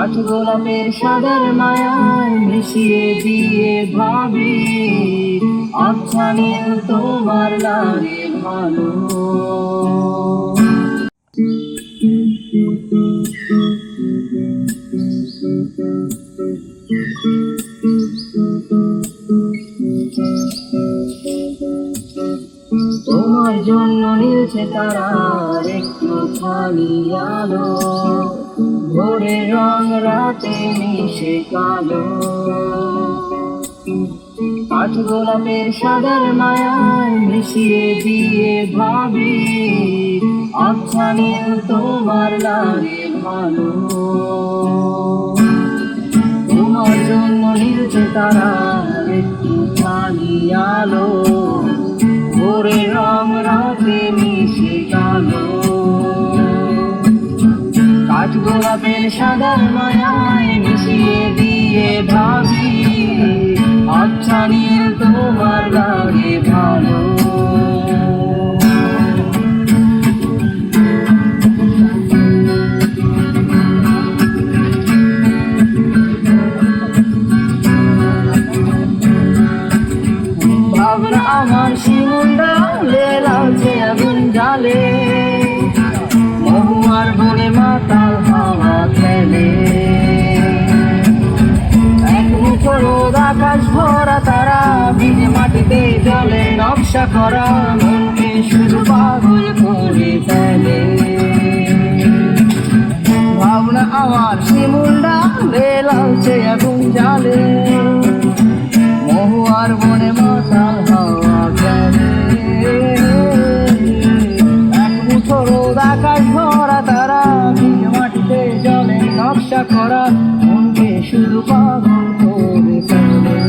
কাঠ গোলাপের সাদার মায়ায় মিশিয়ে দিয়ে ভাবি আচ্ছা নীল তোমার লাগে ভালো। তোমার জন্য নীলছে তারার একটুখানি আলো, ভোরের রং রাতে মিশে কালো। কাঠ গোলাপের সাদার মায়ায় মিশিয়ে দিয়ে ভাবি আচ্ছা নীল তোমার লাগে ভালো। তোমার জন্য নীলছে তারার একটুখানি আলো, ভোরের রং রাতে মিশে কালো। কাঠ গোলাপের সাদার মায়ায় মিশিয়ে দিয়ে ভাবি আচ্ছা নীল তোমার লাগে ভালো। ভাবনা আমার শিমুল ডালে লালচে আগুন জ্বালে, মহুয়ার বনে মাতাল হাওয়া খেলে। এক মুঠো রোদ আকাশ ভরা তারা, ভিজে মাটিতে জলে নকশা করা, মনকে শুধু পাগল করে ফেলে। ভাবনা আমার শিমুল ডালে লালচে আগুন জ্বালে, মহুয়ার বনে মাতাল হাওয়া খেলে। এক মুঠো রোদ আকাশ ভরা তারা, ভিজে মাটিতে জলে নকশা করা, মনকে শুধু পাগল করে ফেলে।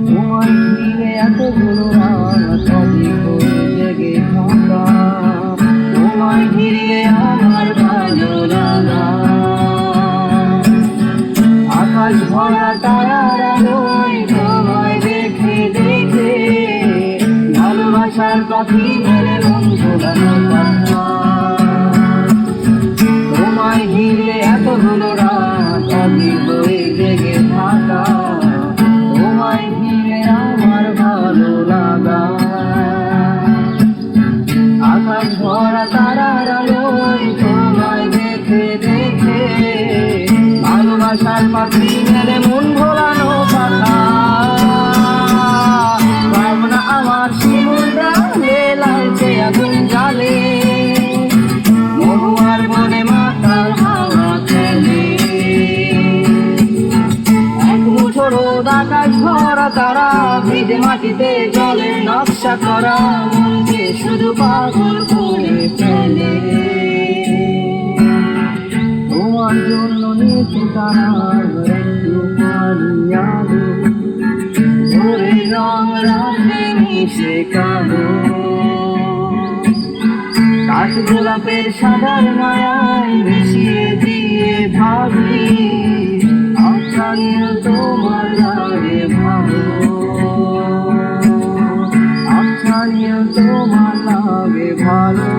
তোমায় ঘিরে এতগুলো রাত অধিক জেগে থাকা, তোমায় ঘিরে আমার ভালো লাগা। আকাশ ভরা তারার আলোয় তোমায় দেখে দেখে, ভালোবাসার পাখি মেরে মন ভোলানো কথা। তোমায় ঘিরে এতগুলো রাত আমি হয়ে জেগে থাকা, তোমায় ঘিরে আমার ভালো লাগা। আকাশ ভরা তারার আলোয় তোমায় দেখে দেখে, ভালোবাসার পাখি মেরে মন ভোলানো কথা। ভাবনা আমার শিমুল ডালে লালচে আগুন জ্বালে, মহুয়ার বনে মাতাল হাওয়া খেলে। এক মুঠো রোদ আকাশ ভরা তারা, ভিজে মাটিতে জলে নকশা করা, মনকে শুধু পাগল করে ফেলে। তোমার জন্য নিচে তারার একটুখানি আলো, ভোরের রং রাতে মিশে কালো। কাঠ গোলাপের সাদার মায়ায় মিশিয়ে দিয়ে ভাবি আচ্ছা নীল তোমার লাগে ভালো। আচ্ছা নীল তোমার লাগে ভালো।